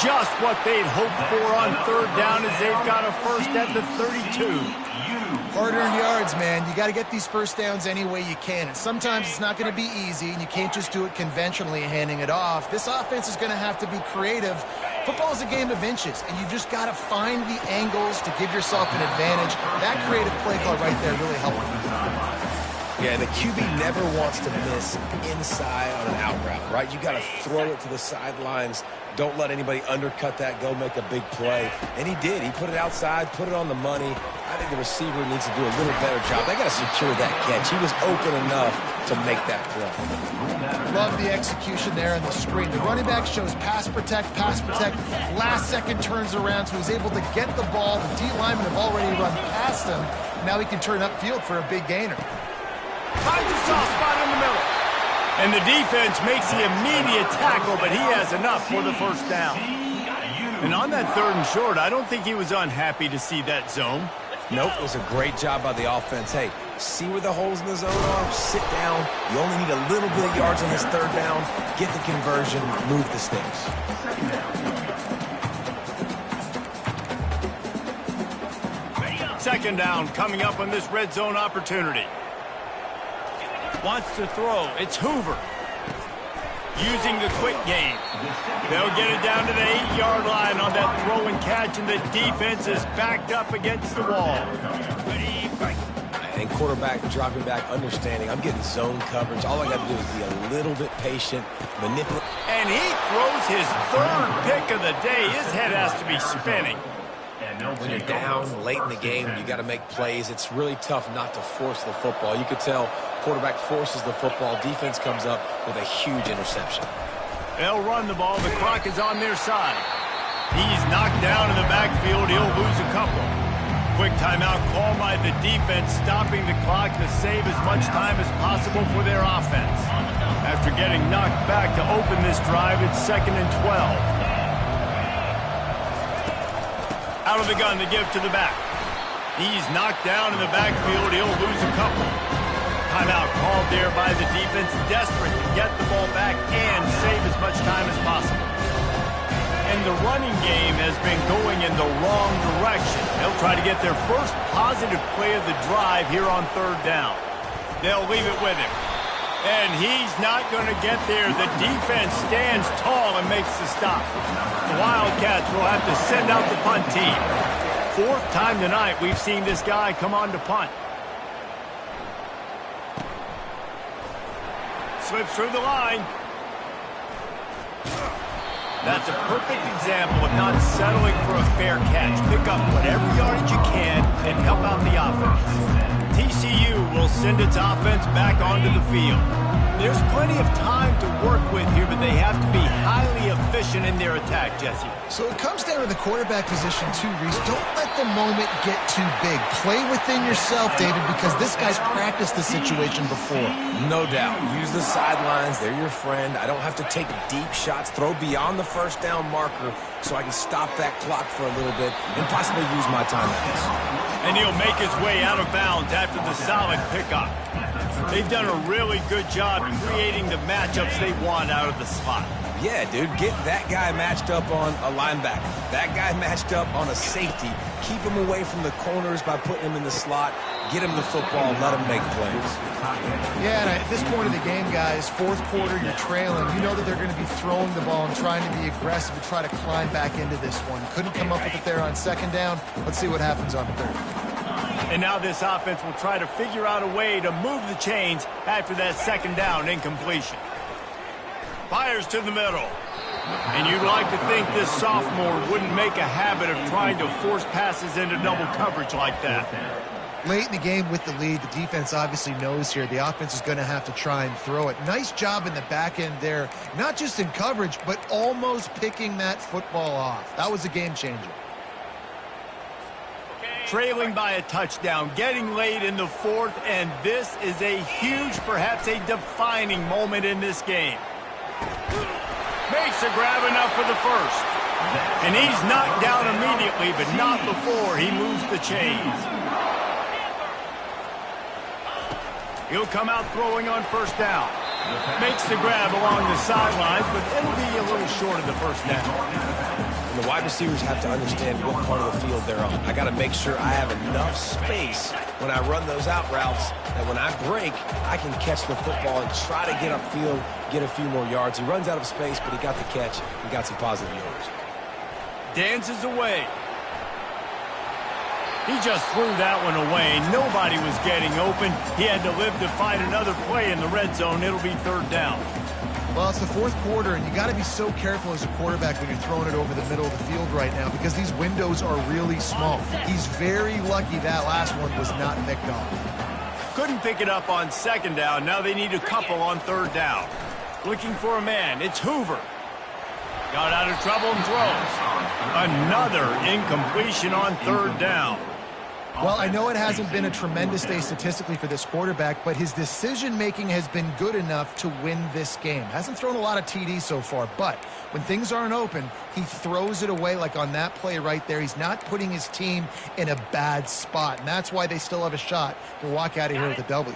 Just what they'd hoped for on third down as they've got a first at the 32. Hard-earned yards, man. You got to get these first downs any way you can. And sometimes it's not going to be easy, and you can't just do it conventionally handing it off. This offense is going to have to be creative. Football is a game of inches, and you just got to find the angles to give yourself an advantage. That creative play call right there really helped. Yeah, the QB never wants to miss inside on an out route, right? You got to throw it to the sidelines. Don't let anybody undercut that, go make a big play. And he did. He put it outside, put it on the money. I think the receiver needs to do a little better job. They got to secure that catch. He was open enough to make that play. Love the execution there in the screen. The running back shows pass protect, pass protect. Last second turns around, so he's able to get the ball. The D linemen have already run past him. Now he can turn upfield for a big gainer. Finds a soft spot in the middle. And the defense makes the immediate tackle, but he has enough for the first down. And on that third and short, I don't think he was unhappy to see that zone. Nope, it was a great job by the offense. Hey, see where the holes in the zone are, sit down. You only need a little bit of yards on this third down. Get the conversion, move the sticks. Second down coming up on this red zone opportunity. Wants to throw. It's Hoover. Using the quick game. They'll get it down to the 8-yard line on that throw and catch, and the defense is backed up against the wall. And quarterback dropping back, understanding I'm getting zone coverage. All I got to do is be a little bit patient, manipulate. And he throws his third pick of the day. His head has to be spinning. When you're down late in the game, you got to make plays. It's really tough not to force the football. You could tell quarterback forces the football. Defense comes up with a huge interception. They'll run the ball. The clock is on their side. He's knocked down in the backfield. He'll lose a couple. Quick timeout call by the defense, stopping the clock to save as much time as possible for their offense. After getting knocked back to open this drive, it's 2nd and 12. Out of the gun to give to the back. He's knocked down in the backfield. He'll lose a couple. Timeout called there by the defense, desperate to get the ball back and save as much time as possible. And the running game has been going in the wrong direction. They'll try to get their first positive play of the drive here on third down. They'll leave it with him. And he's not going to get there. The defense stands tall and makes the stop. The Wildcats will have to send out the punt team. Fourth time tonight we've seen this guy come on to punt. Slips through the line. That's a perfect example of not settling for a fair catch. Pick up whatever yardage you can and help out the offense. TCU will send its offense back onto the field. There's plenty of time to work with here, but they have to be highly efficient in their attack, Jesse. So it comes down to the quarterback position too, Reese. Don't let the moment get too big. Play within yourself, David, because this guy's practiced the situation before. No doubt. Use the sidelines. They're your friend. I don't have to take deep shots, throw beyond the first down marker so I can stop that clock for a little bit and possibly use my timeouts. And he'll make his way out of bounds after the solid pickup. They've done a really good job creating the matchups they want out of the slot. Yeah, dude, get that guy matched up on a linebacker. That guy matched up on a safety. Keep him away from the corners by putting him in the slot. Get him the football, let him make plays. Yeah, and at this point of the game, guys, fourth quarter, you're trailing. You know that they're going to be throwing the ball and trying to be aggressive and try to climb back into this one. Couldn't come up with it there on second down. Let's see what happens on third. And now this offense will try to figure out a way to move the chains after that second down incompletion. Fires to the middle. And you'd like to think this sophomore wouldn't make a habit of trying to force passes into double coverage like that. Late in the game with the lead, the defense obviously knows here the offense is going to have to try and throw it. Nice job in the back end there, not just in coverage, but almost picking that football off. That was a game changer. Trailing by a touchdown, getting late in the fourth, and this is a huge, perhaps a defining moment in this game. Makes a grab enough for the first. And he's knocked down immediately, but not before he moves the chains. He'll come out throwing on first down. Makes the grab along the sidelines, but it'll be a little short of the first down. And the wide receivers have to understand what part of the field they're on. I got to make sure I have enough space when I run those out routes that when I break, I can catch the football and try to get upfield, get a few more yards. He runs out of space, but he got the catch and got some positive yards. Dances away. He just threw that one away. Nobody was getting open. He had to live to find another play in the red zone. It'll be third down. Well, it's the fourth quarter, and you got to be so careful as a quarterback when you're throwing it over the middle of the field right now because these windows are really small. He's very lucky that last one was not picked off. Couldn't pick it up on second down. Now they need a couple on third down. Looking for a man. It's Hoover. Got out of trouble and throws. Another incompletion on third down. Well, I know it hasn't been a tremendous day statistically for this quarterback, but his decision-making has been good enough to win this game. Hasn't thrown a lot of TDs so far, but when things aren't open, he throws it away like on that play right there. He's not putting his team in a bad spot, and that's why they still have a shot to walk out of here with a W.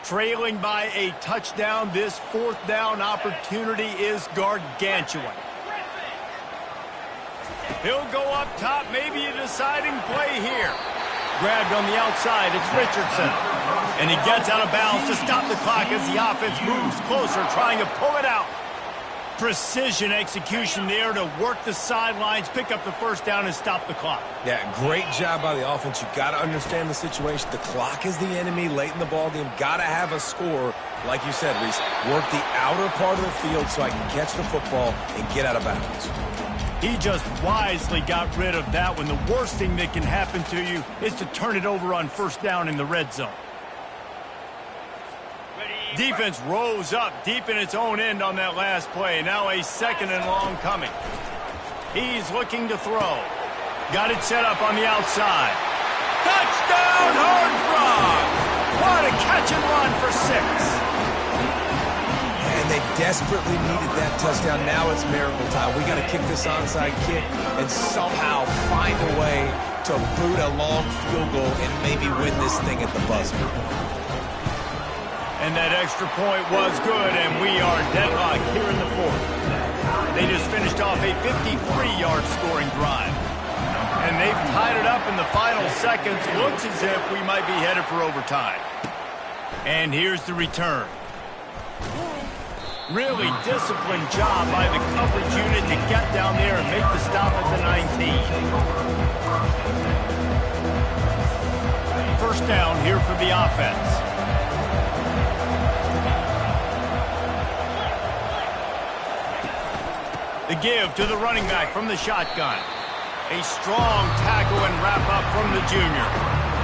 Trailing by a touchdown, this fourth down opportunity is gargantuan. He'll go up top, maybe a deciding play here. Grabbed on the outside, it's Richardson. And he gets out of bounds to stop the clock as the offense moves closer, trying to pull it out. Precision execution there to work the sidelines, pick up the first down, and stop the clock. Yeah, great job by the offense. You got to understand the situation. The clock is the enemy late in the ballgame. Got to have a score, like you said, Reese. Work the outer part of the field so I can catch the football and get out of bounds. He just wisely got rid of that one. The worst thing that can happen to you is to turn it over on first down in the red zone. Defense rose up deep in its own end on that last play. Now a second and long coming. He's looking to throw. Got it set up on the outside. Touchdown, Horned Frog! What a catch and run for 6. And they desperately needed that touchdown. Now it's miracle time. We got to kick this onside kick and somehow find a way to boot a long field goal and maybe win this thing at the buzzer. And that extra point was good, and we are deadlocked here in the fourth. They just finished off a 53-yard scoring drive. And they've tied it up in the final seconds. Looks as if we might be headed for overtime. And here's the return. Really disciplined job by the coverage unit to get down there and make the stop at the 19. First down here for the offense. The give to the running back from the shotgun. A strong tackle and wrap up from the junior.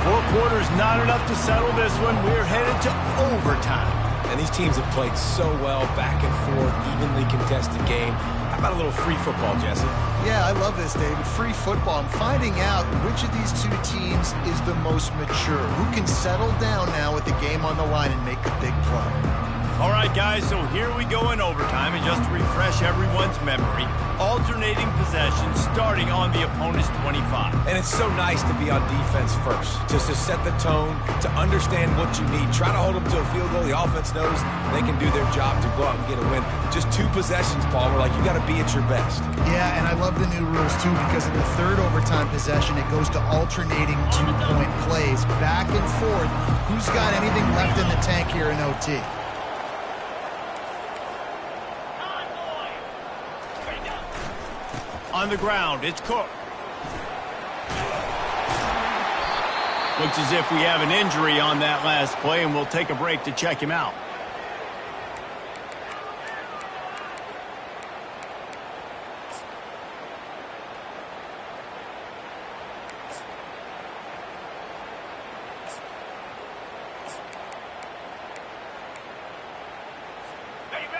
4 quarters not enough to settle this one. We're headed to overtime. And these teams have played so well, back and forth, evenly contested game. How about a little free football, Jesse? Yeah, I love this, David. Free football. I'm finding out which of these two teams is the most mature. Who can settle down now with the game on the line and make the big play? All right, guys, so here we go in overtime, and just to refresh everyone's memory, alternating possessions starting on the opponent's 25. And it's so nice to be on defense first, just to set the tone, to understand what you need. Try to hold them to a field goal. The offense knows they can do their job to go out and get a win. Just 2 possessions, Paul. We're like, you got to be at your best. Yeah, and I love the new rules, too, because in the third overtime possession, it goes to alternating 2-point plays, back and forth. Who's got anything left in the tank here in OT? On the ground, it's Cook. Looks as if we have an injury on that last play, and we'll take a break to check him out.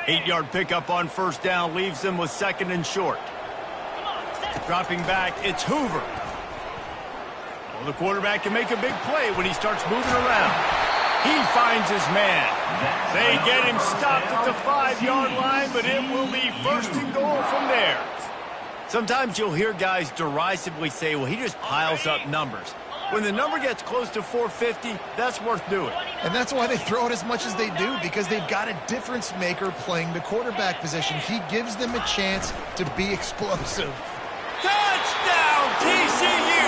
Eight-yard pickup on first down leaves them with 2nd and short. Dropping back, it's Hoover. Well, the quarterback can make a big play when he starts moving around. He finds his man. They get him stopped at the 5-yard line, but it will be 1st and goal from there. Sometimes you'll hear guys derisively say, well, he just piles up numbers. When the number gets close to 450, that's worth doing. And that's why they throw it as much as they do, because they've got a difference maker playing the quarterback position. He gives them a chance to be explosive. Touchdown, TCU!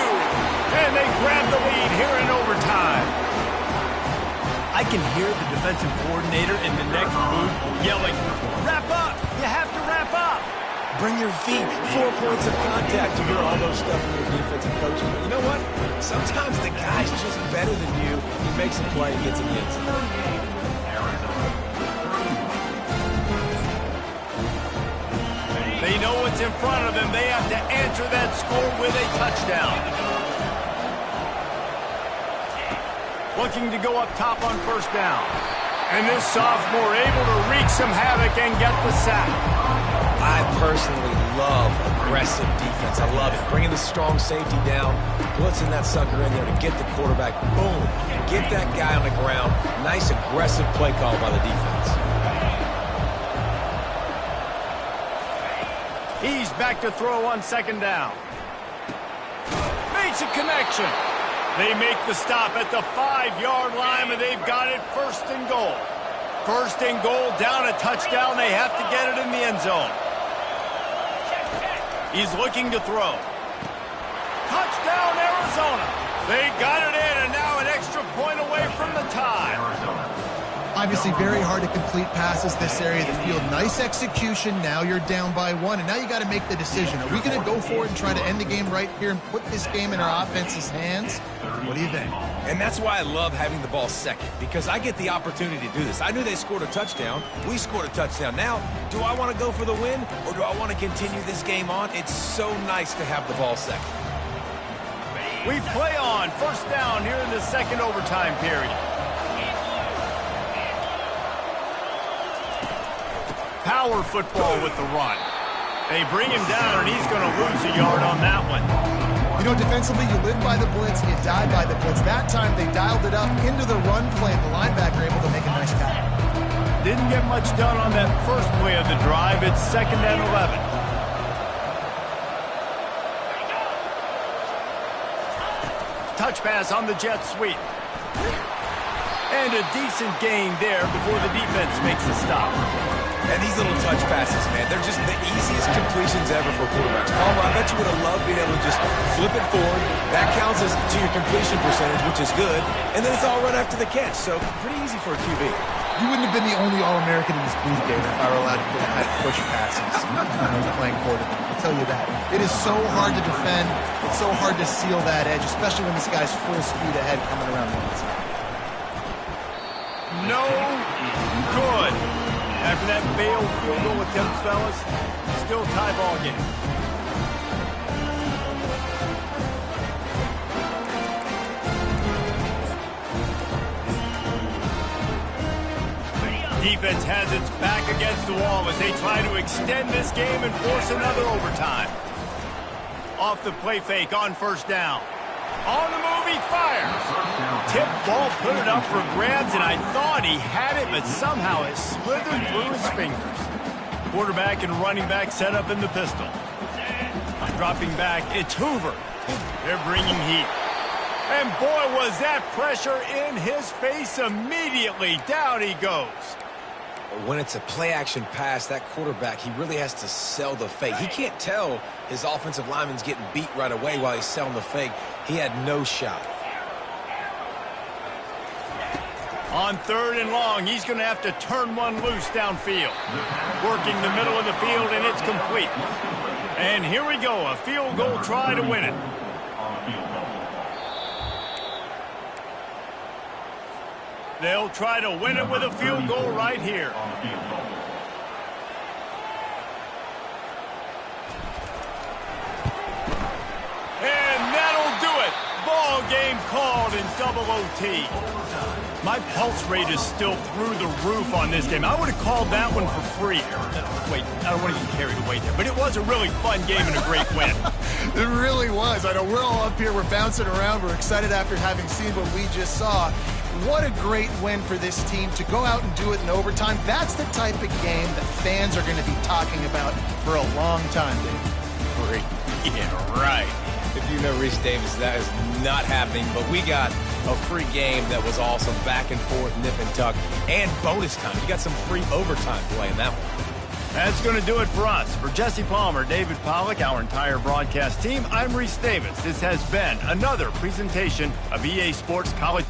And they grab the lead here in overtime. I can hear the defensive coordinator in the next booth yelling, wrap up! You have to wrap up! Bring your feet, 4 points of contact. You hear all those stuff from your defensive coaches. But you know what? Sometimes the guy's just better than you. He makes a play and gets in the end zone. They know what's in front of them. They have to answer that score with a touchdown. Looking to go up top on first down. And this sophomore able to wreak some havoc and get the sack. I personally love aggressive defense. I love it. Bringing the strong safety down, blitzing that sucker in there to get the quarterback. Boom. Get that guy on the ground. Nice aggressive play call by the defense. He's back to throw on 2nd down. Makes a connection. They make the stop at the 5-yard line, and they've got it 1st and goal. 1st and goal, down a touchdown. They have to get it in the end zone. He's looking to throw. Touchdown, Arizona. They got it in, and now an extra point away from the tie. Obviously very hard to complete passes this area of the field. Nice execution. Now you're down by 1, and now you got to make the decision. Are we going to go for it and try to end the game right here and put this game in our offense's hands? What do you think? And that's why I love having the ball second, because I get the opportunity to do this. I knew they scored a touchdown. We scored a touchdown. Now, do I want to go for the win, or do I want to continue this game on? It's so nice to have the ball second. We play on first down here in the 2nd overtime period. Power football with the run. They bring him down, and he's going to lose a yard on that one. You know, defensively, you live by the blitz, you die by the blitz. That time, they dialed it up into the run play, and the linebacker able to make a nice tackle. Didn't get much done on that first play of the drive. It's 2nd and 11. Touch pass on the jet sweep. And a decent gain there before the defense makes the stop. And these little touch passes, man, they're just the easiest completions ever for quarterbacks. Paul, I bet you would have loved being able to just flip it forward. That counts as to your completion percentage, which is good. And then it's all right after the catch. So pretty easy for a QB. You wouldn't have been the only All-American in this booth, David, if I were allowed to have push passes when I was playing quarterback. I'll tell you that. It is so hard to defend. It's so hard to seal that edge, especially when this guy's full speed ahead coming around the outside. No good. After that failed field goal attempt, fellas, still tie ball game. Defense has its back against the wall as they try to extend this game and force another overtime. Off the play fake on first down. On the move, he fires. Tip ball, put it up for grabs, and I thought he had it, but somehow it slithered through his fingers. Quarterback and running back set up in the pistol. Dropping back, it's Hoover. They're bringing heat. And boy, was that pressure in his face immediately. Down he goes. When it's a play-action pass, that quarterback, he really has to sell the fake. He can't tell his offensive lineman's getting beat right away while he's selling the fake. He had no shot. On 3rd and long, he's going to have to turn one loose downfield. Working the middle of the field, and it's complete. And here we go, a field goal try to win it. They'll try to win it with a field goal right here. And that'll do it. Ball game called in double OT. My pulse rate is still through the roof on this game. I would have called that one for free. Wait, I don't want to get carried away there. But it was a really fun game and a great win. It really was. I know we're all up here. We're bouncing around. We're excited after having seen what we just saw. What a great win for this team to go out and do it in overtime. That's the type of game that fans are going to be talking about for a long time, Dave. Yeah, right. If you know Reese Davis, that is not happening. But we got a free game that was awesome. Back and forth, nip and tuck, and bonus time. You got some free overtime play in that one. That's going to do it for us. For Jesse Palmer, David Pollack, our entire broadcast team, I'm Reese Davis. This has been another presentation of EA Sports College.